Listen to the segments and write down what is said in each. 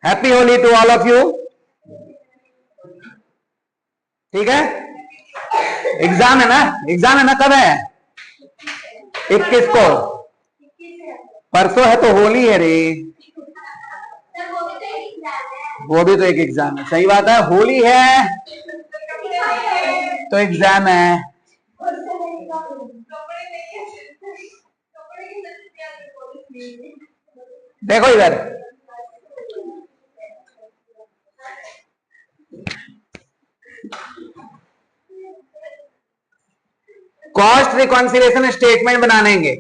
Happy Holi to all of you. ठीक है, exam है ना, एग्जाम है ना, कब है? 21 को। परसों है तो होली है रे। वो भी तो एक एग्जाम है, सही बात है, होली है तो एग्जाम है। देखो इधर, कॉस्ट रिकॉन्सिलिएशन स्टेटमेंट बनानेंगे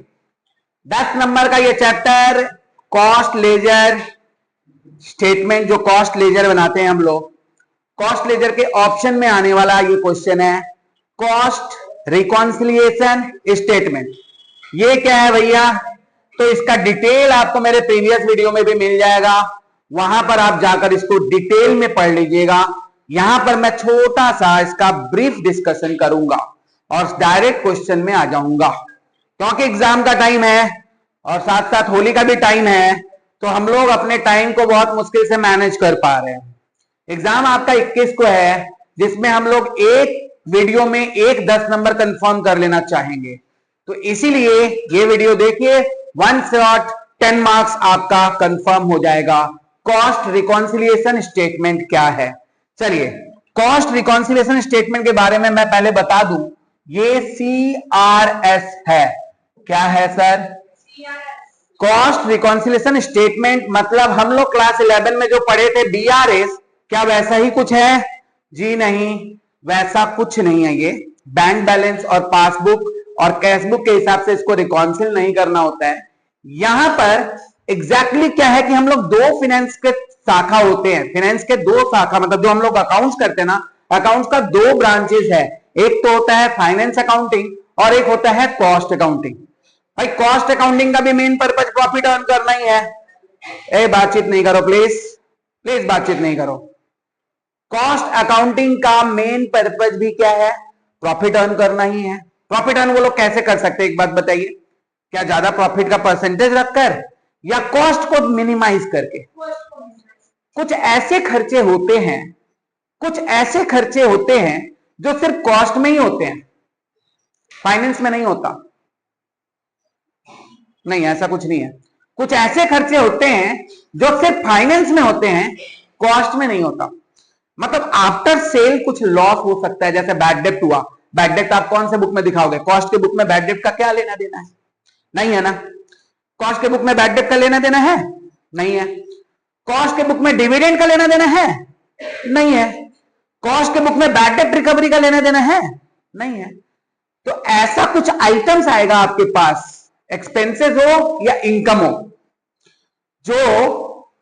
10 नंबर का ये चैप्टर। कॉस्ट लेजर स्टेटमेंट, जो कॉस्ट लेजर बनाते हैं हम लोग, कॉस्ट लेजर के ऑप्शन में आने वाला ये क्वेश्चन है, कॉस्ट रिकॉन्सिलिएशन स्टेटमेंट। ये क्या है भैया? तो इसका डिटेल आपको मेरे प्रीवियस वीडियो में भी मिल जाएगा, वहां पर आप जाकर इसको डिटेल में पढ़ लीजिएगा। यहां पर मैं छोटा सा इसका ब्रीफ डिस्कशन करूंगा और डायरेक्ट क्वेश्चन में आ जाऊंगा, क्योंकि एग्जाम का टाइम है और साथ साथ होली का भी टाइम है, तो हम लोग अपने टाइम को बहुत मुश्किल से मैनेज कर पा रहे हैं। एग्जाम आपका 21 को है, जिसमें हम लोग एक वीडियो में एक 10 नंबर कंफर्म कर लेना चाहेंगे, तो इसीलिए ये वीडियो देखिए, 1 शॉट 10 मार्क्स आपका कंफर्म हो जाएगा। कॉस्ट रिकॉन्सिलिएशन स्टेटमेंट क्या है? चलिए, कॉस्ट रिकॉन्सिलिएशन स्टेटमेंट के बारे में मैं पहले बता दूं, ये CRS है। क्या है सर? कॉस्ट रिकॉन्सिलिएशन स्टेटमेंट मतलब हम लोग क्लास 11 में जो पढ़े थे BRS, क्या वैसा ही कुछ है? जी नहीं, वैसा कुछ नहीं है। ये बैंक बैलेंस और पासबुक और कैशबुक के हिसाब से इसको रिकॉन्सिल नहीं करना होता है। यहां पर एग्जैक्टली क्या है कि हम लोग दो फाइनेंस के शाखा होते हैं, फाइनेंस के दो शाखा, मतलब जो हम लोग अकाउंट्स करते हैं ना, अकाउंट्स का दो ब्रांचेस है, एक तो होता है फाइनेंस अकाउंटिंग और एक होता है कॉस्ट अकाउंटिंग। भाई कॉस्ट अकाउंटिंग का भी मेन पर्पज प्रॉफिट अर्न करना ही है। ए बातचीत नहीं करो प्लीज, प्लीज बातचीत नहीं करो। कॉस्ट अकाउंटिंग का मेन पर्पज भी क्या है? प्रॉफिट अर्न करना ही है। प्रॉफिट अर्न वो लोग कैसे कर सकते हैं, एक बात बताइए, क्या ज्यादा प्रॉफिट का परसेंटेज रखकर या कॉस्ट को मिनिमाइज करके? कुछ ऐसे खर्चे होते हैं, कुछ ऐसे खर्चे होते हैं जो सिर्फ कॉस्ट में ही होते हैं, फाइनेंस में नहीं होता। नहीं, ऐसा कुछ नहीं है। कुछ ऐसे खर्चे होते हैं जो सिर्फ फाइनेंस में होते हैं, कॉस्ट में नहीं होता। मतलब आफ्टर सेल कुछ लॉस हो सकता है, जैसे बैड डेप्ट हुआ। बैड डेप्ट आप कौन से बुक में दिखाओगे? कॉस्ट के बुक में बैड डेप्ट का क्या लेना देना है? नहीं है ना। कॉस्ट के बुक में बैड डेप्ट का लेना देना है? नहीं है। कॉस्ट के बुक में डिविडेंड का लेना देना है? नहीं है। कॉस्ट के बुक में बैड डेप्ट रिकवरी का लेना देना है? नहीं है। तो ऐसा कुछ आइटम्स आएगा आपके पास, एक्सपेंसेस हो या इनकम हो, जो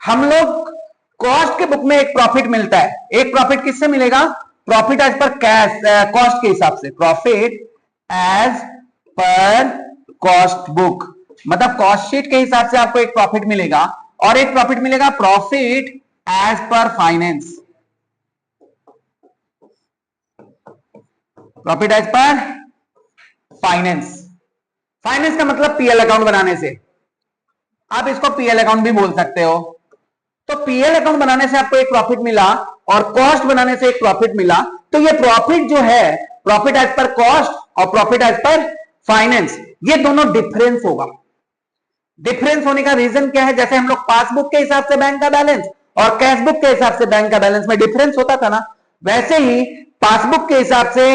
हम लोग कॉस्ट के बुक में एक प्रॉफिट मिलता है। एक प्रॉफिट किससे मिलेगा? Profit as per cash, cost के हिसाब से, profit as per cost book, मतलब कॉस्ट शीट के हिसाब से आपको एक प्रॉफिट मिलेगा, और एक प्रॉफिट मिलेगा profit as per finance. Profit as per finance, finance का मतलब पीएल अकाउंट बनाने से, आप इसको पीएल अकाउंट भी बोल सकते हो। तो पीएल अकाउंट बनाने से आपको एक प्रॉफिट मिला और कॉस्ट बनाने से एक प्रॉफिट मिला, तो ये प्रॉफिट जो है, प्रॉफिट एज पर कॉस्ट और प्रॉफिट एज पर फाइनेंस, ये दोनों डिफरेंस होगा। डिफरेंस होने का रीजन क्या है? जैसे हम लोग पासबुक के हिसाब से बैंक का बैलेंस और कैशबुक के हिसाब से बैंक का बैलेंस में डिफरेंस होता था ना, वैसे ही पासबुक के हिसाब से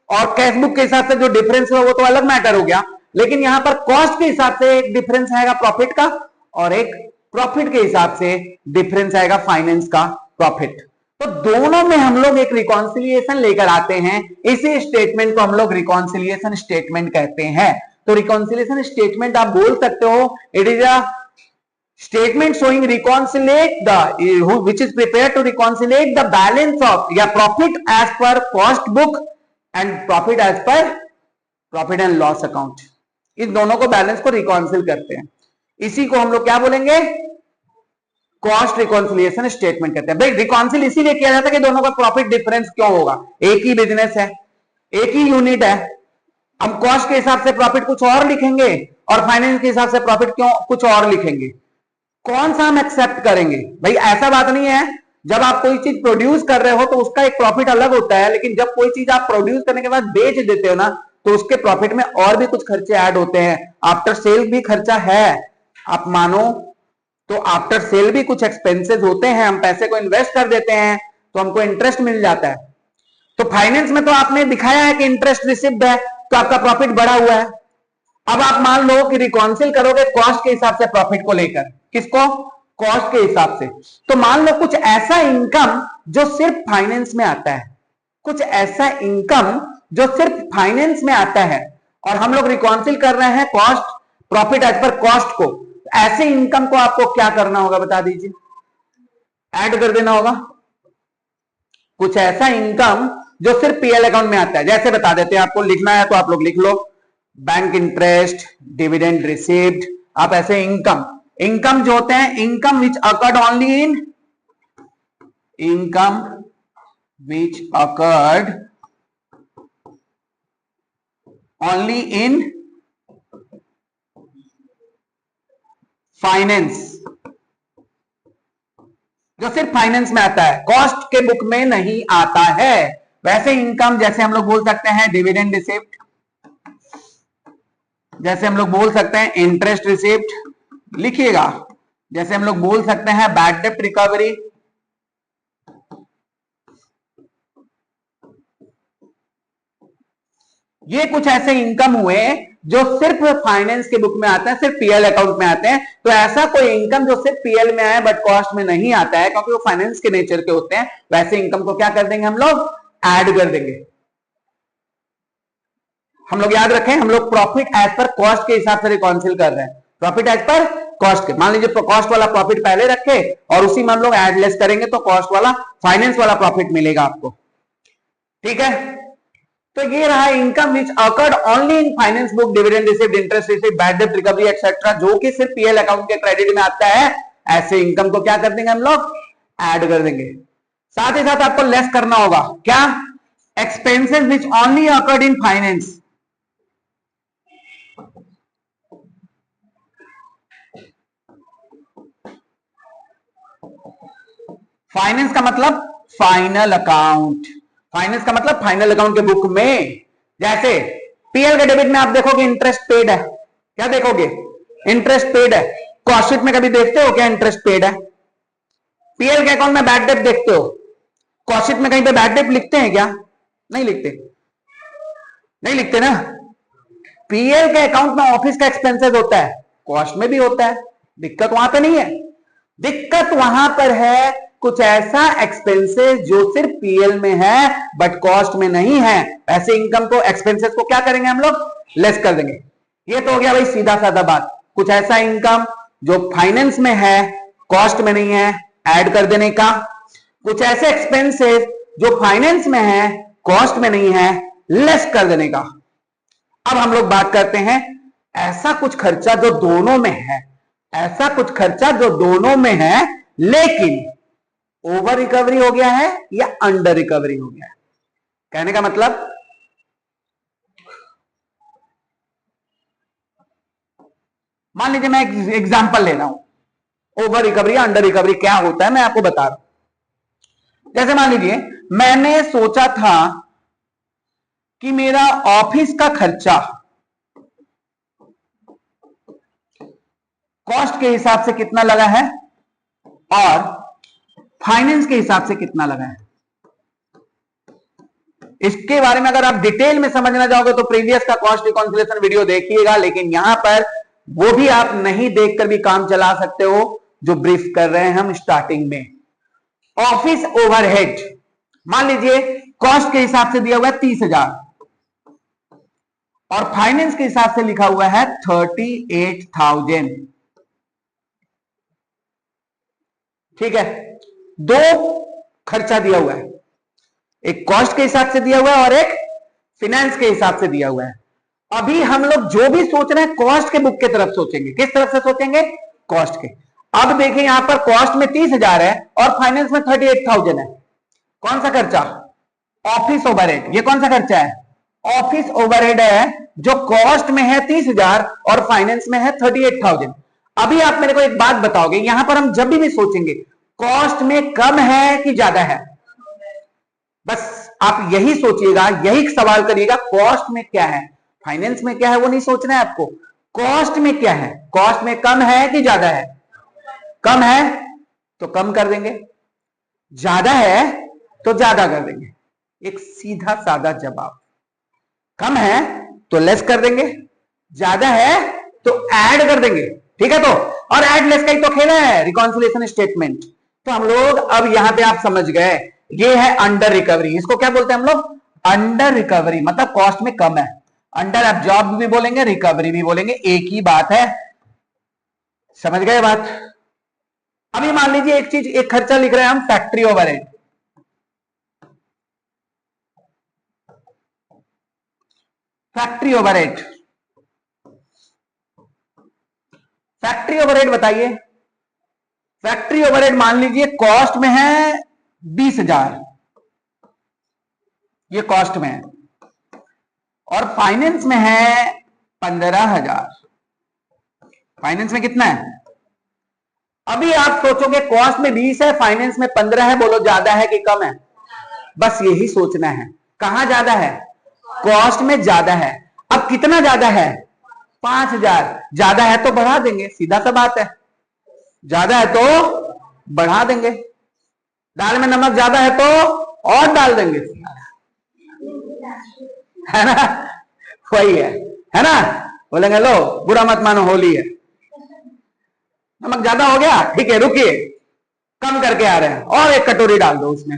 और कैशबुक के हिसाब से जो डिफरेंस है वो तो अलग मैटर हो गया, लेकिन यहां पर कॉस्ट के हिसाब से एक डिफरेंस आएगा प्रॉफिट का, और एक प्रॉफिट के हिसाब से डिफरेंस आएगा फाइनेंस का प्रॉफिट। तो दोनों में हम लोग एक रिकॉन्सिलिएशन लेकर आते हैं, इसी स्टेटमेंट को हम लोग रिकॉन्सिलिएशन स्टेटमेंट कहते हैं। तो रिकॉन्सिलिएशन स्टेटमेंट आप बोल सकते हो, it is a statement showing reconciliate the which is prepared to reconciliate the balance of या profit as per cost book and profit as per profit and loss account, इन दोनों को बैलेंस को रिकॉन्सिल करते हैं। इसी को हम लोग क्या बोलेंगे? कॉस्ट रिकॉन्सिलिएशन स्टेटमेंट कहते हैं। भाई रिकॉन्सिल इसीलिए किया जाता है कि दोनों का प्रॉफिट डिफरेंस क्यों होगा? एक ही बिजनेस है, एक ही यूनिट है, हम कॉस्ट के हिसाब से प्रॉफिट कुछ और लिखेंगे और फाइनेंस के हिसाब से प्रॉफिट क्यों कुछ और लिखेंगे? कौन सा हम एक्सेप्ट करेंगे? भाई ऐसा बात नहीं है, जब आप कोई चीज प्रोड्यूस कर रहे हो तो उसका एक प्रॉफिट अलग होता है, लेकिन जब कोई चीज आप प्रोड्यूस करने के बाद बेच देते हो ना, तो उसके प्रॉफिट में और भी कुछ खर्चे ऐड होते हैं। आफ्टर सेल भी खर्चा है, आप मानो तो आफ्टर सेल भी कुछ एक्सपेंसेस होते हैं। हम पैसे को इन्वेस्ट कर देते हैं तो हमको इंटरेस्ट मिल जाता है। तो फाइनेंस में तो आपने दिखाया है कि इंटरेस्ट रिसिव्ड है, तो आपका प्रॉफिट बढ़ा हुआ है। अब आप मान लो कि रिकॉन्सिल करोगे कॉस्ट के हिसाब से प्रॉफिट को लेकर, किसको? कॉस्ट के हिसाब से। तो मान लो कुछ ऐसा इनकम जो सिर्फ फाइनेंस में आता है, कुछ ऐसा इनकम जो सिर्फ फाइनेंस में आता है, और हम लोग रिकॉन्सिल कर रहे हैं cost profit as per cost को। ऐसे इनकम को आपको क्या करना होगा बता दीजिए? ऐड कर देना होगा। कुछ ऐसा इनकम जो सिर्फ पीएल अकाउंट में आता है, जैसे बता देते हैं, आपको लिखना है तो आप लोग लिख लो, बैंक इंटरेस्ट, डिविडेंड रिसीव्ड। आप ऐसे इनकम जो होते हैं, income which occurred only in, income which occurred only in finance, जो सिर्फ फाइनेंस में आता है, कॉस्ट के बुक में नहीं आता है। वैसे इनकम जैसे हम लोग बोल सकते हैं डिविडेंड रिसिप्ट, जैसे हम लोग बोल सकते हैं इंटरेस्ट रिसिप्ट, लिखिएगा, जैसे हम लोग बोल सकते हैं बैड डेब्ट रिकवरी, ये कुछ ऐसे इनकम हुए जो सिर्फ फाइनेंस के बुक में आते हैं, सिर्फ पीएल अकाउंट में आते हैं। तो ऐसा कोई इनकम जो सिर्फ पीएल में आए बट कॉस्ट में नहीं आता है, क्योंकि वो फाइनेंस के नेचर के होते हैं, वैसे इनकम को क्या कर देंगे हम लोग? ऐड कर देंगे। हम लोग याद रखें, हम लोग प्रॉफिट एज पर कॉस्ट के हिसाब से रिकॉन्सिल कर रहे हैं, प्रॉफिट एज पर कॉस्ट के। मान लीजिए कॉस्ट वाला प्रॉफिट पहले रखे और उसी में हम लोग एड लेस करेंगे तो कॉस्ट वाला फाइनेंस वाला प्रॉफिट मिलेगा आपको। ठीक है, तो ये रहा income which occurred only in finance book, dividend received, interest received, bad डेब्ट रिकवरी एक्सेट्रा, जो कि सिर्फ पीएल अकाउंट के क्रेडिट में आता है। ऐसे इनकम को क्या कर देंगे हम लोग? ऐड कर देंगे। साथ ही साथ आपको लेस करना होगा, क्या? Expenses which only occurred in finance. Finance का मतलब फाइनल अकाउंट, फाइनेंस का मतलब फाइनल अकाउंट के बुक में। जैसे पीएल के डेबिट में आप देखोगे इंटरेस्ट पेड है, क्या देखोगे? इंटरेस्ट पेड है। कॉस्ट शीट में कभी देखते हो क्या इंटरेस्ट पेड है? पीएल के अकाउंट में बैड डेब्ट देखते हो, कॉस्ट शीट में कहीं पे बैड डेब्ट लिखते हैं क्या? नहीं लिखते, नहीं लिखते ना। पीएल के अकाउंट में ऑफिस का एक्सपेंसेस होता है, कॉस्ट में भी होता है, दिक्कत वहां पे नहीं है। दिक्कत वहां पर है कुछ ऐसा एक्सपेंसेस जो सिर्फ पीएल में है बट कॉस्ट में नहीं है, ऐसे इनकम को, एक्सपेंसेस को क्या करेंगे हम लोग? लेस कर देंगे। ये तो हो गया भाई सीधा साधा बात, कुछ ऐसा इनकम जो फाइनेंस में है कॉस्ट में नहीं है, ऐड कर देने का। कुछ ऐसे एक्सपेंसेस जो फाइनेंस में है कॉस्ट में नहीं है, लेस कर देने का। अब हम लोग बात करते हैं ऐसा कुछ खर्चा जो दोनों में है, ऐसा कुछ खर्चा जो दोनों में है लेकिन ओवर रिकवरी हो गया है या अंडर रिकवरी हो गया है। कहने का मतलब, मान लीजिए मैं एक एग्जांपल ले रहा हूं, ओवर रिकवरी या अंडर रिकवरी क्या होता है मैं आपको बता रहा हूं। जैसे मान लीजिए मैंने सोचा था कि मेरा ऑफिस का खर्चा कॉस्ट के हिसाब से कितना लगा है और फाइनेंस के हिसाब से कितना लगा है। इसके बारे में अगर आप डिटेल में समझना चाहोगे तो प्रीवियस का कॉस्ट रिकॉन्सिलिएशन वीडियो देखिएगा, लेकिन यहां पर वो भी आप नहीं देखकर भी काम चला सकते हो जो ब्रीफ कर रहे हैं हम स्टार्टिंग में। ऑफिस ओवरहेड मान लीजिए कॉस्ट के हिसाब से दिया हुआ है 30,000 और फाइनेंस के हिसाब से लिखा हुआ है 38,000। ठीक है, दो खर्चा दिया हुआ है, एक कॉस्ट के हिसाब से दिया हुआ है और एक फाइनेंस के हिसाब से दिया हुआ है। अभी हम लोग जो भी सोच रहे हैं कॉस्ट के बुक की तरफ सोचेंगे। किस तरफ से सोचेंगे? कॉस्ट के। अब देखिए यहां पर कॉस्ट में 30,000 है और फाइनेंस में 38,000 है। कौन सा खर्चा? Office overhead. ये कौन सा खर्चा है? ऑफिस ओवरहेड है जो कॉस्ट में है 30,000 और फाइनेंस में है 38,000। अभी आप मेरे को एक बात बताओगे, यहां पर हम जब भी सोचेंगे कॉस्ट में कम है कि ज्यादा है, बस आप यही सोचिएगा, यही सवाल करिएगा, कॉस्ट में क्या है, फाइनेंस में क्या है वो नहीं सोचना है आपको, कॉस्ट में क्या है, कॉस्ट में कम है कि ज्यादा है, कम है तो कम कर देंगे, ज्यादा है तो ज्यादा कर देंगे, एक सीधा साधा जवाब। कम है तो लेस कर देंगे, ज्यादा है तो ऐड कर देंगे, ठीक है। तो और ऐड लेस का ही तो खेल है रिकॉन्सिलिएशन स्टेटमेंट। तो हम लोग अब यहां पे आप समझ गए, ये है अंडर रिकवरी, इसको क्या बोलते हैं हम लोग, अंडर रिकवरी, मतलब कॉस्ट में कम है। अंडर एब्जॉर्ब भी बोलेंगे, रिकवरी भी बोलेंगे, एक ही बात है, समझ गए बात। अभी मान लीजिए एक चीज, एक खर्चा लिख रहे हैं हम, factory overhead, factory overhead, factory overhead बताइए, फैक्ट्री ओवरहेड मान लीजिए कॉस्ट में है 20,000, ये कॉस्ट में है, और फाइनेंस में है 15,000, फाइनेंस में कितना है। अभी आप सोचोगे कॉस्ट में 20 है, फाइनेंस में 15 है, बोलो ज्यादा है कि कम है, बस यही सोचना है, कहां ज्यादा है, कॉस्ट में ज्यादा है। अब कितना ज्यादा है, 5,000, ज्यादा है तो बढ़ा देंगे, सीधा सा बात है, ज्यादा है तो बढ़ा देंगे, दाल में नमक ज्यादा है तो और डाल देंगे, है ना, वही है ना, बोलेंगे लो बुरा मत मानो होली है, नमक ज्यादा हो गया, ठीक है रुकिए कम करके आ रहे हैं, और एक कटोरी डाल दो उसमें,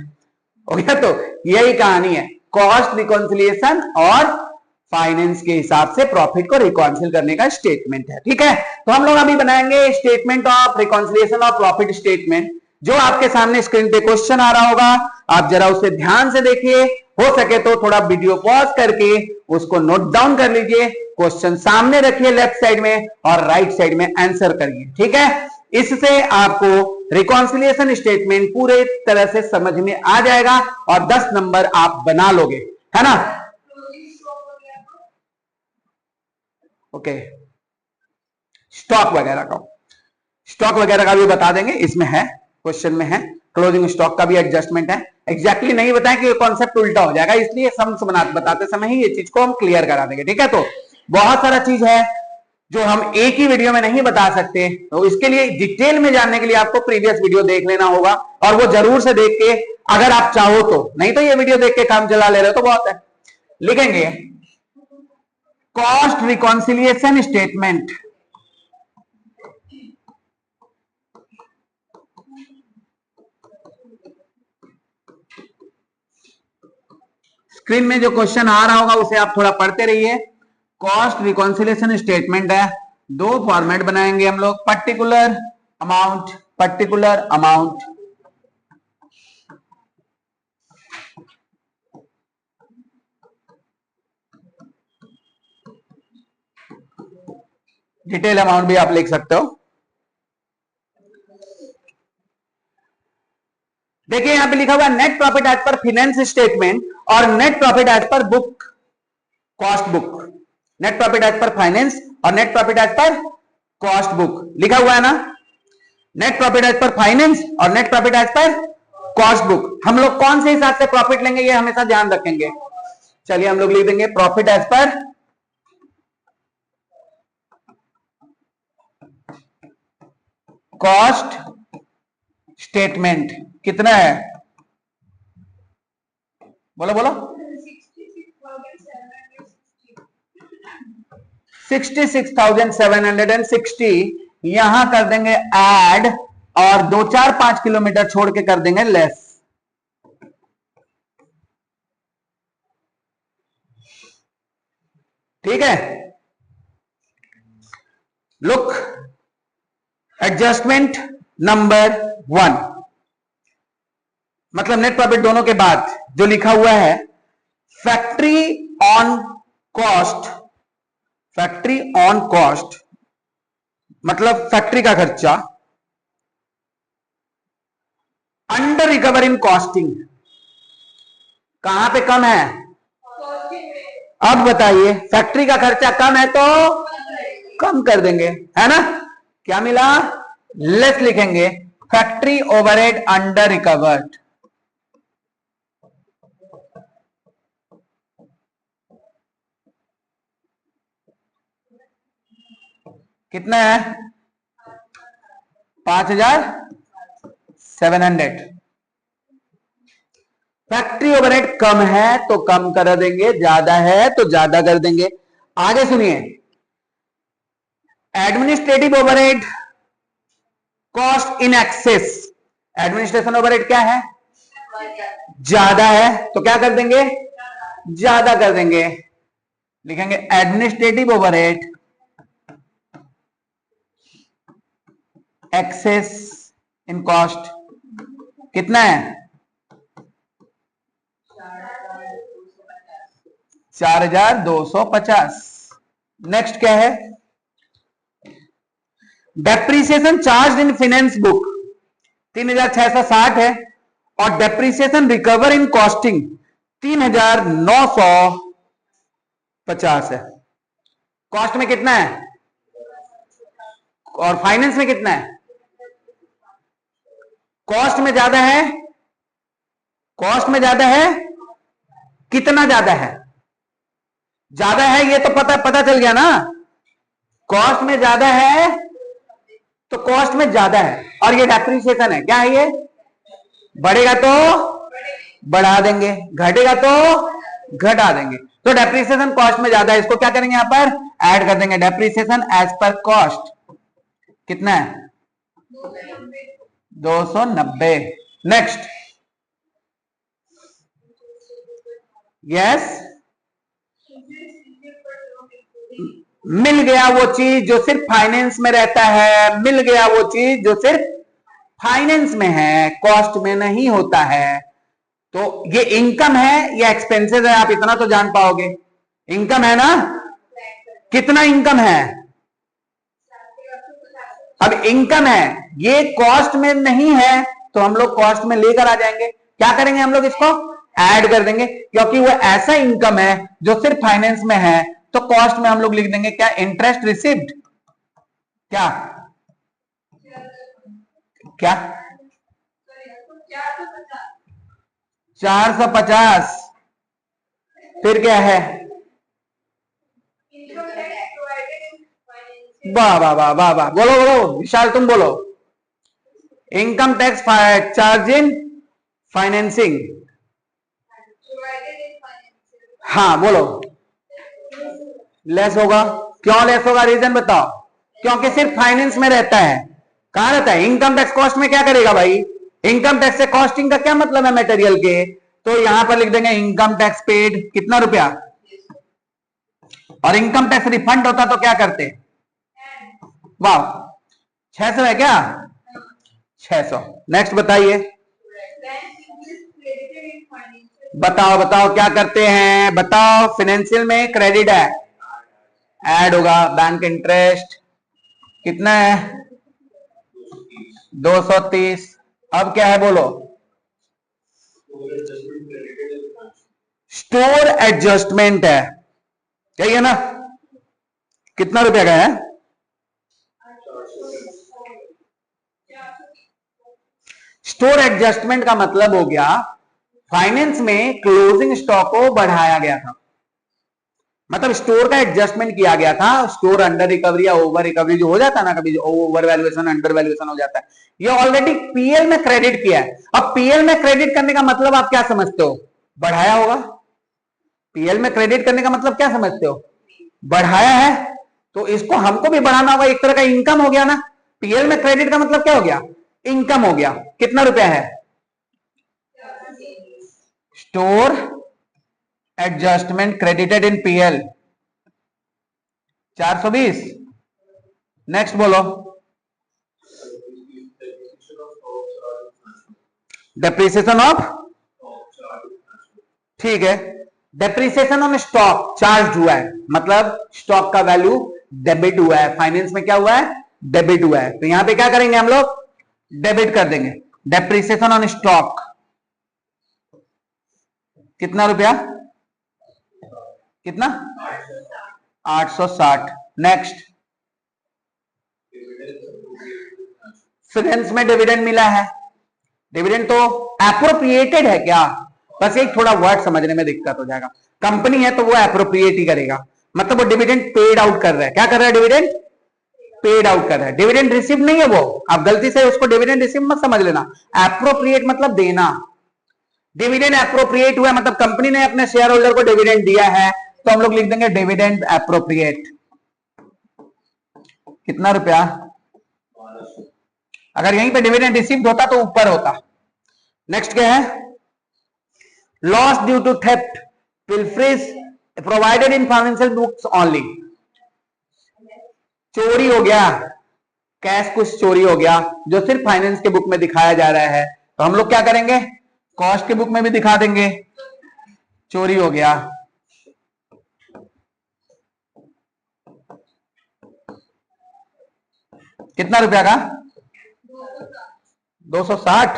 हो गया। तो यही कहानी है, कॉस्ट रिकॉन्सिलिएशन और फाइनेंस के हिसाब से प्रॉफिट को रिकॉन्सिल करने का स्टेटमेंट है, ठीक है। तो हम लोग अभी बनाएंगे statement of reconciliation of profit statement, जो आपके सामने स्क्रीन पे क्वेश्चन आ रहा होगा, आप जरा उसे ध्यान से देखिए, हो सके तो थोड़ा वीडियो पॉज करके उसको नोट डाउन कर लीजिए, क्वेश्चन सामने रखिए लेफ्ट साइड में और राइट साइड में आंसर करिए, ठीक है। इससे आपको रिकॉन्सिलिएशन स्टेटमेंट पूरे तरह से समझ में आ जाएगा और 10 नंबर आप बना लोगे, है ना। ओके, स्टॉक वगैरह का, स्टॉक वगैरह का भी बता देंगे, इसमें है क्वेश्चन में है, क्लोजिंग स्टॉक का भी एडजस्टमेंट है, एग्जैक्टली नहीं बताएं कि कॉन्सेप्ट उल्टा हो जाएगा, इसलिए सम्स बताते समय ही ये चीज को हम क्लियर करा देंगे, ठीक है। तो बहुत सारा चीज है जो हम एक ही वीडियो में नहीं बता सकते, तो इसके लिए डिटेल में जानने के लिए आपको प्रीवियस वीडियो देख लेना होगा, और वो जरूर से देख के अगर आप चाहो तो, नहीं तो ये वीडियो देख के काम चला ले रहे हो तो बहुत है। लिखेंगे कॉस्ट रिकॉन्सिलिएशन स्टेटमेंट, स्क्रीन में जो क्वेश्चन आ रहा होगा उसे आप थोड़ा पढ़ते रहिए। कॉस्ट रिकॉन्सिलिएशन स्टेटमेंट है, दो फॉर्मेट बनाएंगे हम लोग, particular amount, particular amount, detail amount भी आप लिख सकते हो। देखिए यहां पे लिखा हुआ net profit as per finance statement और net profit as per book, cost book, net profit as per finance और net profit as per cost book लिखा हुआ है ना, net profit as per finance और net profit as per cost book. हम लोग कौन से हिसाब से प्रॉफिट लेंगे ये हमेशा ध्यान रखेंगे। चलिए हम लोग लिख देंगे profit as per cost statement, कितना है बोलो बोलो, 66,760, यहां कर देंगे ऐड और 2-4-5 किलोमीटर छोड़ के कर देंगे लेस, ठीक है। लुक एडजस्टमेंट नंबर 1, मतलब नेट प्रॉफिट दोनों के बाद जो लिखा हुआ है factory on cost, factory on cost मतलब फैक्ट्री का खर्चा अंडर रिकवर इन कॉस्टिंग, कहां पे कम है, अब बताइए फैक्ट्री का खर्चा कम है तो कम कर देंगे, है ना। क्या मिला? लेस लिखेंगे, फैक्ट्री ओवरहेड अंडर रिकवर्ड। कितना है? 5,700। फैक्ट्री ओवरहेड कम है तो कम कर देंगे, ज्यादा है तो ज्यादा कर देंगे। आगे सुनिए, administrative overhead cost in excess. Administration overhead क्या है? ज्यादा है तो क्या कर देंगे? ज्यादा कर देंगे। लिखेंगे administrative overhead excess in cost. कितना है? 4,250। नेक्स्ट क्या है? Depreciation charge in finance book 3,660 है, और डेप्रीसिएशन रिकवर इन कॉस्टिंग 3,950 है। कॉस्ट में कितना है और फाइनेंस में कितना है? कॉस्ट में ज्यादा है। कॉस्ट में ज्यादा है, कितना ज्यादा है? ज्यादा है ये तो पता चल गया ना। कॉस्ट में ज्यादा है तो कॉस्ट में ज्यादा है, और ये डेप्रिसिएशन है। क्या है ये? बढ़ेगा तो बढ़ा देंगे, घटेगा तो घटा देंगे। तो डेप्रिसिएशन कॉस्ट में ज्यादा है, इसको क्या करेंगे? यहां पर ऐड कर देंगे, डेप्रिसिएशन एज पर कॉस्ट। कितना है? 290। नेक्स्ट, यस, मिल गया वो चीज जो सिर्फ फाइनेंस में रहता है, मिल गया वो चीज जो सिर्फ फाइनेंस में है, कॉस्ट में नहीं होता है। तो ये इनकम है या एक्सपेंसेस है? आप इतना तो जान पाओगे, इनकम है ना। कितना इनकम है? अब इनकम है, ये कॉस्ट में नहीं है तो हम लोग कॉस्ट में लेकर आ जाएंगे। क्या करेंगे हम लोग? इसको ऐड कर देंगे, क्योंकि वो ऐसा इनकम है जो सिर्फ फाइनेंस में है। तो कॉस्ट में हम लोग लिख देंगे क्या? Interest received. क्या क्या? 450। फिर क्या है? वाह वाह वाह वाह वाह, बोलो बोलो विशाल, तुम बोलो। Income tax charge in financing. हाँ बोलो। लेस होगा। क्यों लेस होगा? रीजन बताओ। क्योंकि सिर्फ फाइनेंस में रहता है। कहां रहता है? इनकम टैक्स कॉस्ट में क्या करेगा भाई? इनकम टैक्स से कॉस्टिंग का क्या मतलब है? मटेरियल के। तो यहां पर लिख देंगे इनकम टैक्स पेड, कितना रुपया? और इनकम टैक्स रिफंड होता तो क्या करते? वाह, 600 है क्या? 600। नेक्स्ट बताइए, बताओ बताओ क्या करते हैं? बताओ। फाइनेंशियल में क्रेडिट है, ऐड होगा। बैंक इंटरेस्ट कितना है? 230। अब क्या है बोलो? स्टोर एडजस्टमेंट है, यही है ना? कितना रुपया का है? स्टोर एडजस्टमेंट का मतलब हो गया फाइनेंस में क्लोजिंग स्टॉक को बढ़ाया गया था, मतलब स्टोर का एडजस्टमेंट किया गया था। स्टोर अंडर रिकवरी या ओवर रिकवरी जो हो जाता है ना, कभी ओवर वैल्यूएशन अंडर वैल्यूएशन हो जाता है, ये ऑलरेडी पीएल में क्रेडिट किया है। अब पीएल में क्रेडिट करने का मतलब आप क्या समझते हो? बढ़ाया होगा। पीएल में क्रेडिट करने का मतलब क्या समझते हो? बढ़ाया है। तो इसको हमको भी बढ़ाना होगा, एक तरह का इनकम हो गया ना। पीएल में क्रेडिट का मतलब क्या हो गया? इनकम हो गया। कितना रुपया है? Store adjustment credited in PL 420। Next बोलो। डेप्रिसिएशन ऑफ, ठीक है, डेप्रिसिएशन ऑन स्टॉक चार्ज हुआ है, मतलब स्टॉक का वैल्यू डेबिट हुआ है। फाइनेंस में क्या हुआ है? डेबिट हुआ है। तो यहां पे क्या करेंगे हम लोग? डेबिट कर देंगे। डेप्रिसिएशन ऑन स्टॉक कितना रुपया? कितना? 860। नेक्स्ट, फिनेंस में डिविडेंड मिला है, डिविडेंड तो एप्रोप्रिएटेड है क्या, बस एक थोड़ा वर्ड समझने में दिक्कत हो जाएगा। कंपनी है तो वो एप्रोप्रिएट ही करेगा, मतलब वो डिविडेंड पेड आउट कर रहा है। क्या कर रहा है? डिविडेंड पेड आउट कर रहा है, डिविडेंड रिसीव नहीं है वो। आप गलती से उसको डिविडेंड रिसीव मत समझ लेना। एप्रोप्रिएट मतलब देना, डिविडेंड एप्रोप्रिएट हुआ मतलब कंपनी ने अपने शेयर होल्डर को डिविडेंड दिया है, तो हम लोग लिख देंगे डिविडेंड एप्रोप्रिएट। कितना रुपया? अगर यहीं पे डिविडेंड रिसीव्ड होता तो ऊपर होता। नेक्स्ट क्या है? Loss due to theft pilferage provided in financial books only. चोरी हो गया, कैश कुछ चोरी हो गया जो सिर्फ फाइनेंस के बुक में दिखाया जा रहा है, तो हम लोग क्या करेंगे? कॉस्ट के बुक में भी दिखा देंगे चोरी हो गया। कितना रुपया का? 260।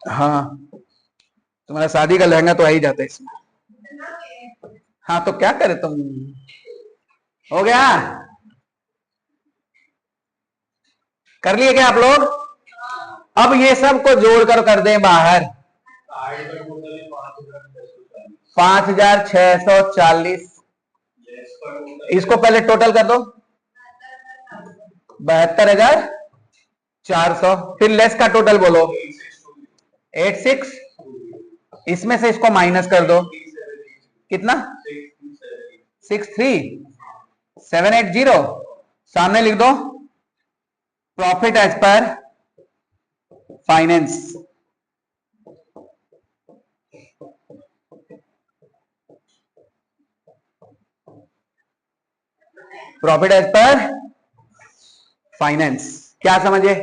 हाँ, तुम्हारा शादी का लहंगा तो आ ही जाता है इसमें। हाँ तो क्या करे तुम, हो गया? कर लिए क्या आप लोग? अब ये सब को जोड़कर कर दें बाहर। 5640। इसको पहले टोटल कर दो, 72,400। फिर लेस का टोटल बोलो, 86। इसमें से इसको माइनस कर दो, कितना? 63,780। सामने लिख दो profit as per finance. Profit as per finance. क्या समझे?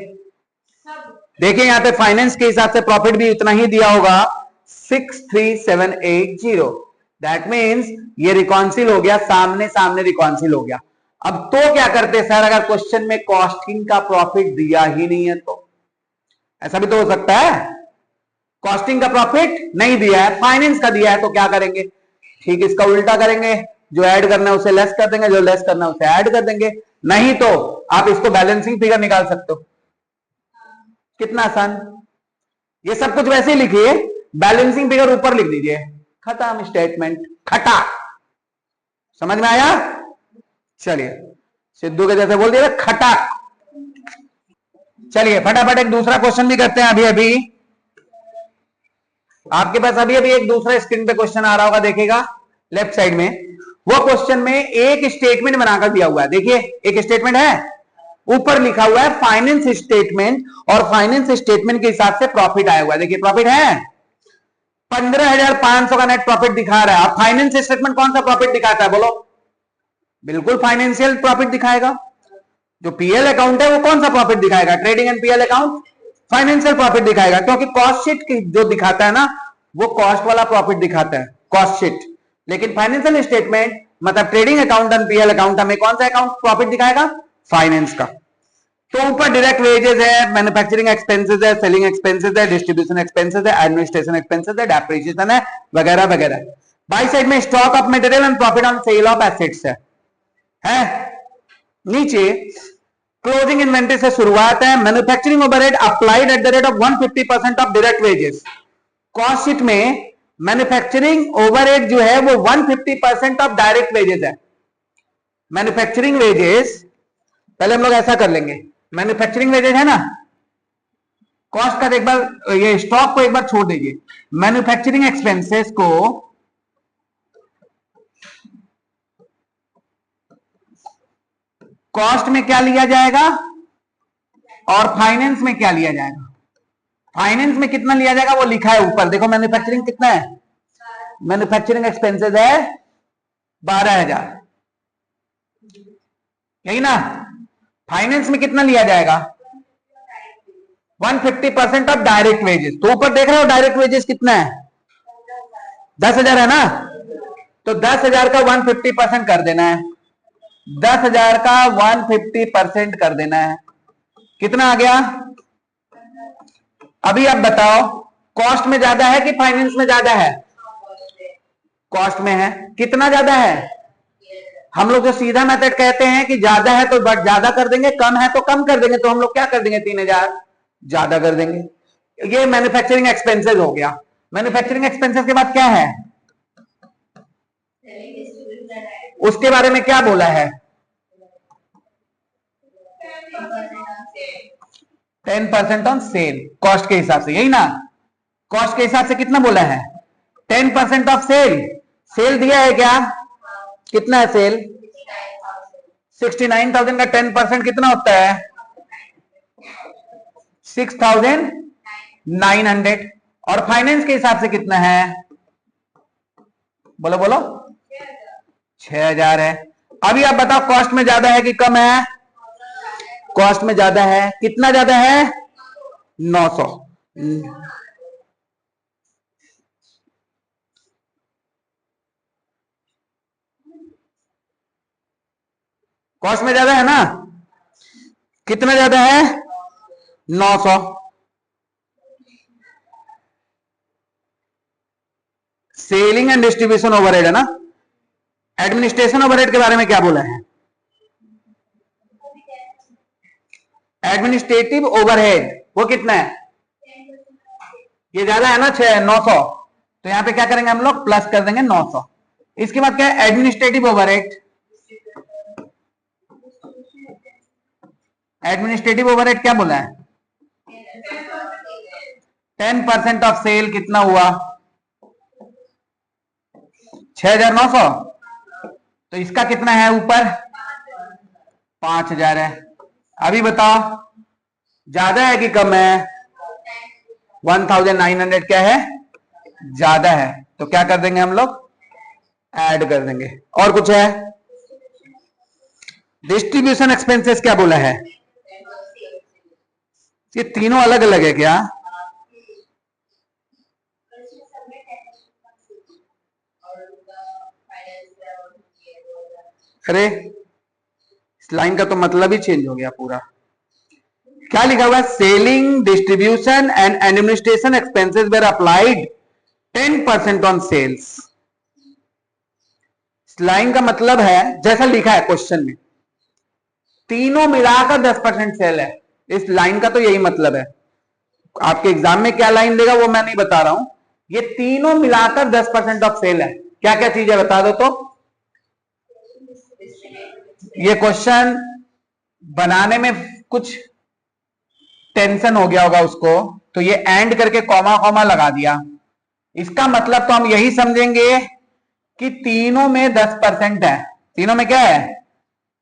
देखिए यहां पे फाइनेंस के हिसाब से प्रॉफिट भी उतना ही दिया होगा, 63,780। दैट मीन्स ये रिकॉन्सिल हो गया, सामने सामने रिकॉन्सिल हो गया। अब तो क्या करते सर, अगर क्वेश्चन में कॉस्टिंग का प्रॉफिट दिया ही नहीं है तो? ऐसा भी तो हो सकता है, कॉस्टिंग का प्रॉफिट नहीं दिया है, फाइनेंस का दिया है, तो क्या करेंगे? ठीक, इसका उल्टा करेंगे, जो ऐड करना है उसे लेस कर देंगे, जो लेस करना है उसे ऐड कर देंगे। नहीं तो आप इसको बैलेंसिंग फिगर निकाल सकते हो। कितना आसान। ये सब कुछ वैसे ही लिखिए, बैलेंसिंग फिगर ऊपर लिख दीजिए, खत्म, स्टेटमेंट खटा। समझ में आया? चलिए, सिद्धू के जैसे बोल दिया खटा। चलिए फटाफट एक दूसरा क्वेश्चन भी करते हैं। अभी अभी आपके पास अभी अभी एक दूसरा स्क्रीन पे क्वेश्चन आ रहा होगा, देखिएगा लेफ्ट साइड में। वो क्वेश्चन में एक स्टेटमेंट बनाकर दिया हुआ है। देखिए एक स्टेटमेंट है, ऊपर लिखा हुआ है फाइनेंस स्टेटमेंट, और फाइनेंस स्टेटमेंट के हिसाब से प्रॉफिट आया हुआ है। देखिए प्रॉफिट है 15,500 का नेट प्रॉफिट दिखा रहा है। अब फाइनेंस स्टेटमेंट कौन सा प्रॉफिट दिखाता है बोलो? बिल्कुल फाइनेंशियल प्रॉफिट दिखाएगा। जो पीएल अकाउंट है वो कौन सा प्रॉफिट दिखाएगा? Trading and PL account financial profit दिखाएगा, क्योंकि कॉस्ट शीट जो दिखाता है ना, वो कॉस्ट वाला प्रॉफिट दिखाता है, कॉस्ट शीट। लेकिन फाइनेंशियल स्टेटमेंट मतलब trading account and PL account हमें कौन सा अकाउंट प्रॉफिट दिखाएगा? फाइनेंस का। तो ऊपर डायरेक्ट वेजेस है, मैन्युफैक्चरिंग एक्सपेंसेस है, सेलिंग एक्सपेंसेस है, डिस्ट्रीब्यूशन एक्सपेंसेस है, एडमिनिस्ट्रेशन एक्सपेंसेस है, डेप्रिसिएशन है, वगैरह वगैरह। बाई साइड में stock of material and profit on sale of assets है। नीचे क्लोजिंग इन्वेंट्री से शुरुआत है। Manufacturing overhead applied at the rate of 150% of direct wages. Cost sheet में मैन्युफैक्चरिंग ओवरहेड जो है वो 150% ऑफ डायरेक्ट वेजेस है। मैन्युफैक्चरिंग वेजेस पहले हम लोग ऐसा कर लेंगे, मैन्युफैक्चरिंग वेजेस है ना, कॉस्ट का एक बार ये स्टॉक को एक बार छोड़ दीजिए। मैन्युफैक्चरिंग एक्सपेंसेस को कॉस्ट में क्या लिया जाएगा और फाइनेंस में क्या लिया जाएगा? फाइनेंस में कितना लिया जाएगा वो लिखा है ऊपर, देखो मैन्युफैक्चरिंग कितना है, मैन्युफैक्चरिंग एक्सपेंसेस है 12,000, यही ना। फाइनेंस में कितना लिया जाएगा? 150% ऑफ डायरेक्ट वेजेस। तो ऊपर देख रहे हो डायरेक्ट वेजेस कितना है? 10,000 है ना, तो 10,000 का 150% कर देना है, 10,000 का 150% कर देना है। कितना आ गया? अभी आप बताओ, कॉस्ट में ज्यादा है कि फाइनेंस में ज्यादा है? कॉस्ट में है। कितना ज्यादा है? हम लोग जो सीधा मेथड कहते हैं कि ज्यादा है तो ज्यादा कर देंगे, कम है तो कम कर देंगे, तो हम लोग क्या कर देंगे, 3000 ज्यादा कर देंगे। ये मैन्युफैक्चरिंग एक्सपेंसेस हो गया। मैन्युफैक्चरिंग एक्सपेंसेस के बाद क्या है, उसके बारे में क्या बोला है, 10% ऑन सेल, कॉस्ट के हिसाब से, यही ना, कॉस्ट के हिसाब से कितना बोला है, 10% ऑफ सेल। सेल दिया है क्या, कितना है सेल, 69,000 का 10% कितना होता है, 6,900। और फाइनेंस के हिसाब से कितना है, बोलो बोलो, 6,000 है। अभी आप बताओ कॉस्ट में ज्यादा है कि कम है, कॉस्ट में ज्यादा है, कितना ज्यादा है, 900। कॉस्ट में ज्यादा है ना, कितना ज्यादा है, 900। सेलिंग एंड डिस्ट्रीब्यूशन ओवरहेड है ना। एडमिनिस्ट्रेशन ओवरहेड के बारे में क्या बोला है, एडमिनिस्ट्रेटिव ओवरहेड वो कितना है, ये ज्यादा है ना, 900, तो यहां पे क्या करेंगे हम लोग, प्लस कर देंगे 900। इसके बाद क्या है, एडमिनिस्ट्रेटिव ओवरहेड। एडमिनिस्ट्रेटिव ओवरहेड क्या बोला है, 10% ऑफ सेल कितना हुआ, 6,900। तो इसका कितना है ऊपर, 5,000 है। अभी बताओ ज्यादा है कि कम है, 1,900 क्या है, ज्यादा है, तो क्या कर देंगे हम लोग, ऐड कर देंगे। और कुछ है, डिस्ट्रीब्यूशन एक्सपेंसेस क्या बोला है, ये तीनों अलग अलग है क्या, अरे इस लाइन का तो मतलब ही चेंज हो गया पूरा। क्या लिखा हुआ है, selling distribution and administration expenses were applied 10% on sales. इस लाइन का मतलब है जैसा लिखा है क्वेश्चन में, तीनों मिलाकर 10% सेल है। इस लाइन का तो यही मतलब है। आपके एग्जाम में क्या लाइन देगा वो मैं नहीं बता रहा हूं, ये तीनों मिलाकर 10% ऑफ सेल है। क्या क्या चीज है बता दो तो। ये क्वेश्चन बनाने में कुछ टेंशन हो गया होगा उसको, तो ये एंड करके कॉमा कॉमा लगा दिया। इसका मतलब तो हम यही समझेंगे कि तीनों में 10% है। तीनों में क्या है,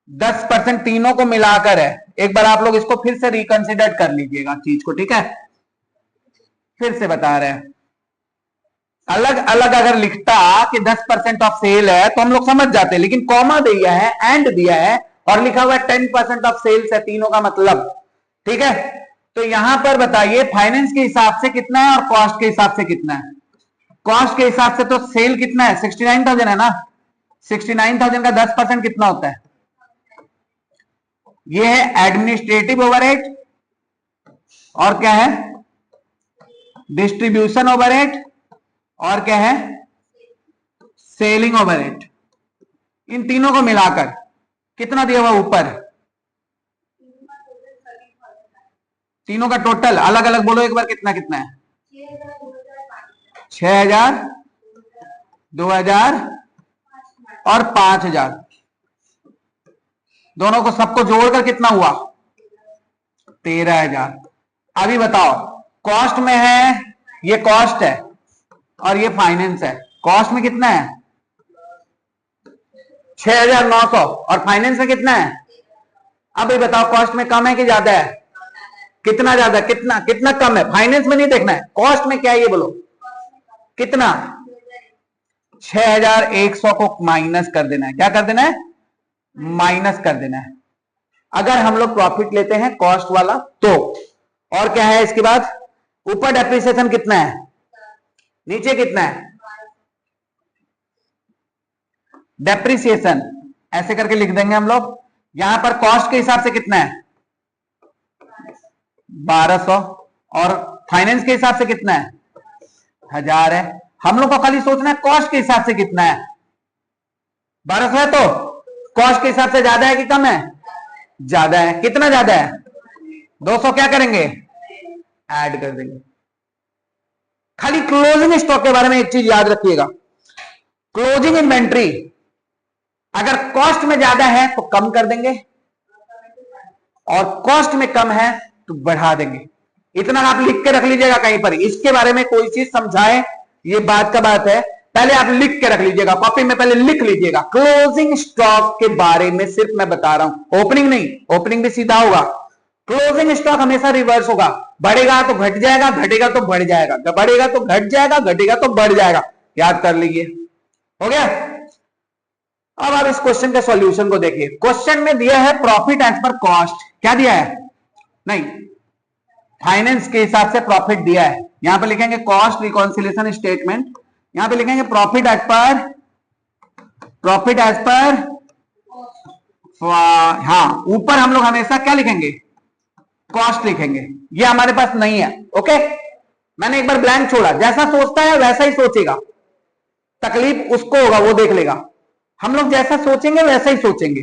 10% तीनों को मिलाकर है। एक बार आप लोग इसको फिर से रिकंसिडर कर लीजिएगा चीज को, ठीक है। फिर से बता रहे हैं, अलग अलग अगर लिखता कि 10% ऑफ सेल है तो हम लोग समझ जाते, लेकिन कॉमा दिया है, एंड दिया है और लिखा हुआ है 10% ऑफ सेल्स है, तीनों का मतलब, ठीक है। तो यहां पर बताइए फाइनेंस के हिसाब से कितना है और कॉस्ट के हिसाब से कितना है। कॉस्ट के हिसाब से तो सेल कितना है, 69,000 है ना। 69,000 का 10% कितना होता है, ये है एडमिनिस्ट्रेटिव ओवरहेड और क्या है, डिस्ट्रीब्यूशन ओवरहेड और क्या है, सेलिंग ओवरहेड। इन तीनों को मिलाकर कितना दिया हुआ ऊपर, तीनों का टोटल अलग अलग बोलो एक बार, कितना कितना है, 6,000, 2,000 और 5,000। दोनों को सबको जोड़कर कितना हुआ, 13,000। अभी बताओ कॉस्ट में है, ये कॉस्ट है और ये फाइनेंस है। कॉस्ट में कितना है 6,900 और फाइनेंस में कितना है। अब ये बताओ कॉस्ट में कम है कि ज्यादा है, कितना ज्यादा, कितना कितना कम है, फाइनेंस में नहीं देखना है, कॉस्ट में क्या है ये बोलो, कितना, 6,100 को माइनस कर देना है। क्या कर देना है, माइनस कर देना है। अगर हम लोग प्रॉफिट लेते हैं कॉस्ट वाला तो। और क्या है इसके बाद, ऊपर डेप्रिसिएशन कितना है, नीचे कितना है, डेप्रिसिएशन ऐसे करके लिख देंगे हम लोग। यहां पर कॉस्ट के हिसाब से कितना है 1,200 और फाइनेंस के हिसाब से कितना है 1,000 है। हम लोग को खाली सोचना है कॉस्ट के हिसाब से कितना है, 1,200 है तो कॉस्ट के हिसाब से ज्यादा है कि कम है? ज्यादा है। कितना ज्यादा है? 200 क्या करेंगे? ऐड कर देंगे। खाली क्लोजिंग स्टॉक के बारे में एक चीज याद रखिएगा, क्लोजिंग इन्वेंट्री अगर कॉस्ट में ज्यादा है तो कम कर देंगे और कॉस्ट में कम है तो बढ़ा देंगे। इतना आप लिख के रख लीजिएगा कहीं पर, इसके बारे में कोई चीज समझाए ये बात का बात है, पहले आप लिख के रख लीजिएगा, कॉपी में पहले लिख लीजिएगा। क्लोजिंग स्टॉक के बारे में सिर्फ मैं बता रहा हूं, ओपनिंग नहीं, ओपनिंग भी सीधा होगा। क्लोजिंग स्टॉक हमेशा रिवर्स होगा, बढ़ेगा तो घट जाएगा, घटेगा तो बढ़ जाएगा, बढ़ेगा तो घट जाएगा, घटेगा तो बढ़ जाएगा। याद कर लीजिए, हो गया। अब आप इस क्वेश्चन के सॉल्यूशन को देखिए। क्वेश्चन में दिया है प्रॉफिट एज पर कॉस्ट, क्या दिया है? नहीं, फाइनेंस के हिसाब से प्रॉफिट दिया है। यहां पर लिखेंगे कॉस्ट रिकॉन्सिलिएशन स्टेटमेंट, यहां पे लिखेंगे प्रॉफिट एज पर हाँ, ऊपर हम लोग हमेशा क्या लिखेंगे? कॉस्ट लिखेंगे। ये हमारे पास नहीं है, ओके। मैंने एक बार ब्लैंक छोड़ा, जैसा सोचता है वैसा ही सोचेगा, तकलीफ उसको होगा, वो देख लेगा। हम लोग जैसा सोचेंगे वैसा ही सोचेंगे।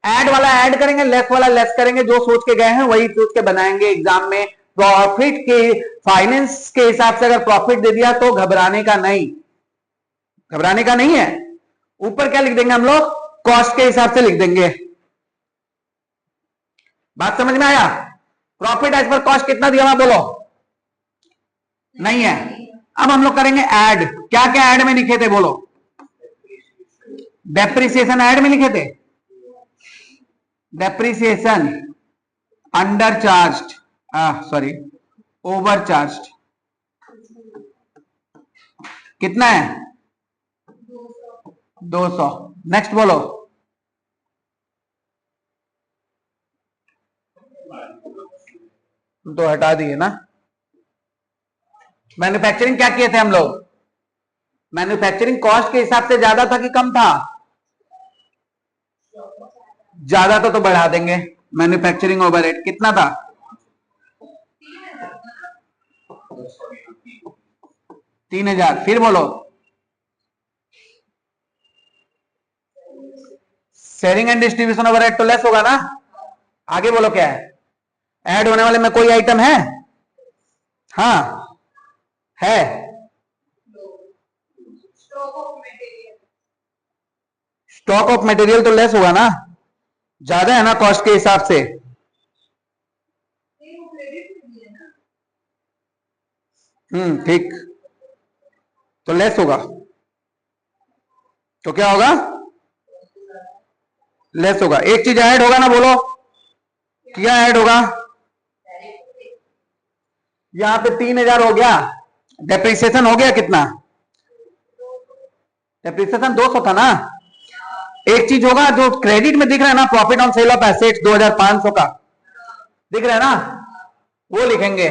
ऐड वाला ऐड करेंगे, लेस वाला लेस करेंगे, जो सोच के गए हैं वही सोच के बनाएंगे एग्जाम में। प्रॉफिट के फाइनेंस के हिसाब से अगर प्रॉफिट दे दिया तो घबराने का नहीं, घबराने का नहीं है। ऊपर क्या लिख देंगे हम लोग? कॉस्ट के हिसाब से लिख देंगे। बात समझ में आया? प्रॉफिट एज पर कॉस्ट कितना दिया हुआ बोलो? नहीं है। अब हम लोग करेंगे ऐड। क्या क्या ऐड में लिखे थे बोलो? डेप्रिसिएशन ऐड में लिखे थे, depreciation under charge, sorry over charge. कितना है? 200। नेक्स्ट बोलो। तो हटा दिए ना। मैन्युफैक्चरिंग क्या किए थे हम लोग? मैन्युफैक्चरिंग कॉस्ट के हिसाब से ज्यादा था कि कम था? ज्यादा तो बढ़ा देंगे। मैन्युफैक्चरिंग ओवरहेड कितना था? 3000। फिर बोलो सेलिंग एंड डिस्ट्रीब्यूशन ओवरहेड तो लेस होगा ना। आगे बोलो क्या है? ऐड होने वाले में कोई आइटम है? हाँ है। स्टॉक ऑफ मटेरियल तो लेस होगा ना, ज्यादा है ना कॉस्ट के हिसाब से। ठीक, तो लेस होगा। तो क्या होगा? लेस होगा। एक चीज ऐड होगा ना, बोलो क्या ऐड होगा? यहां पे 3000 हो गया, डेप्रिसिएशन हो गया कितना? डेप्रिसिएशन 200 था ना। एक चीज होगा जो क्रेडिट में दिख रहा है ना, profit on sale of assets 2500 का दिख रहा है ना, वो लिखेंगे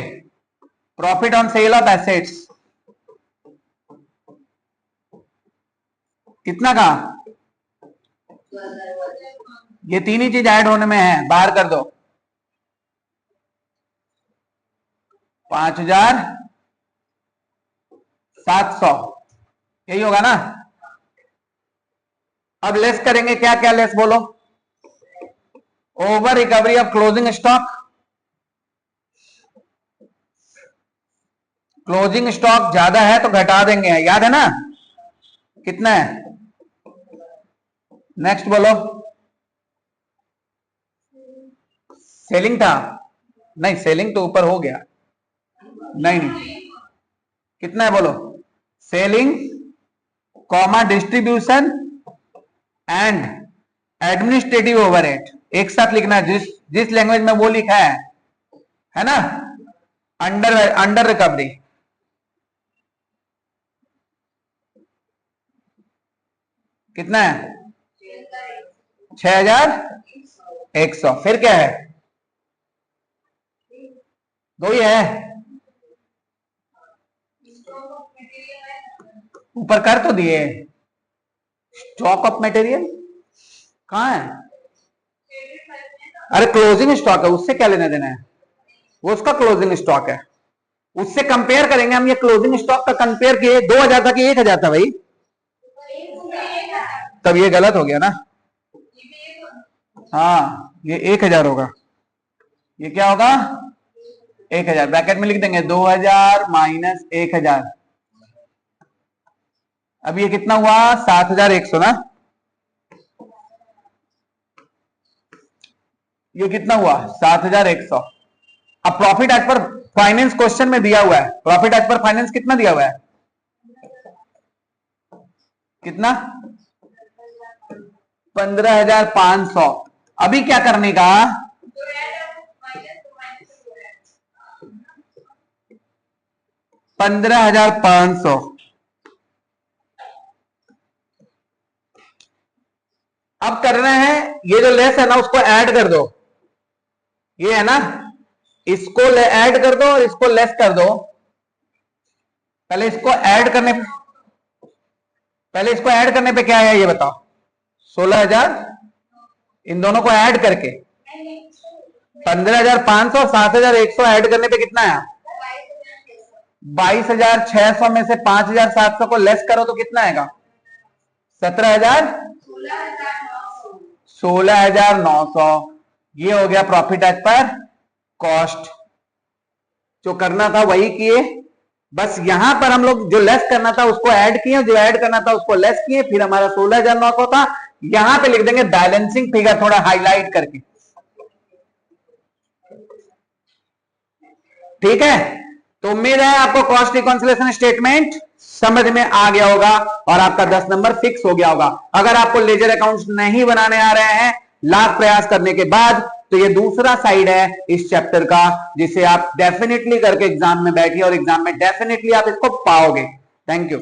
profit on sale of assets. कितना का? ये तीन ही चीज ऐड होने में है, बाहर कर दो। 5700 यही होगा ना। अब लेस करेंगे, क्या क्या लेस बोलो? Over recovery of closing stock. Closing stock ज्यादा है तो घटा देंगे, याद है ना? कितना है? नेक्स्ट बोलो। सेलिंग था? नहीं, सेलिंग तो ऊपर हो गया। नहीं, कितना है बोलो? Selling comma distribution and administrative overhead एक साथ लिखना है, जिस लैंग्वेज में वो लिखा है ना। अंडर रिकवरी कितना है? 6100। फिर क्या है? दो ही है, ऊपर कर तो दिए। स्टॉक ऑफ मटेरियल कहां है? अरे क्लोजिंग स्टॉक है, उससे क्या लेना देना है? वो उसका क्लोजिंग स्टॉक है, उससे कंपेयर करेंगे हम। ये क्लोजिंग स्टॉक का कंपेयर किए 2000 था कि 1000 था भाई? तब ये गलत हो गया ना। हाँ ये 1000 होगा, ये क्या होगा 1000, ब्रैकेट में लिख देंगे 2000 माइनस 1000। अब ये कितना हुआ 7100 ना, ये कितना हुआ 7100। अब profit as per finance question में दिया हुआ है, प्रॉफिट एज पर फाइनेंस कितना दिया हुआ है, कितना 15,500। अभी क्या करने का, $15,500। अब कर रहे हैं ये जो लेस है ना उसको ऐड कर दो, ये है ना इसको ऐड कर दो और इसको लेस कर दो। पहले इसको ऐड करने पे, पहले इसको ऐड करने पे क्या है ये बताओ, 16,000, इन दोनों को ऐड करके 15,500 7,100 ऐड करने पे कितना है 22,600 में से 5,700 को लेस करो तो कितना आएगा 16,900। ये हो गया प्रॉफिट एज पर कॉस्ट। जो करना था वही किए, बस यहां पर हम लोग जो लेस करना था उसको ऐड किए, जो ऐड करना था उसको लेस किए, फिर हमारा 16,900 था। यहां पे लिख देंगे बैलेंसिंग फिगर थोड़ा हाईलाइट करके, ठीक है। तो उम्मीद है आपको कॉस्ट रिकॉन्सिलिएशन स्टेटमेंट समझ में आ गया होगा और आपका 10 नंबर फिक्स हो गया होगा। अगर आपको लेजर अकाउंट्स नहीं बनाने आ रहे हैं लाख प्रयास करने के बाद, तो ये दूसरा साइड है इस चैप्टर का, जिसे आप डेफिनेटली करके एग्जाम में बैठिए और एग्जाम में डेफिनेटली आप इसको पाओगे। Thank you.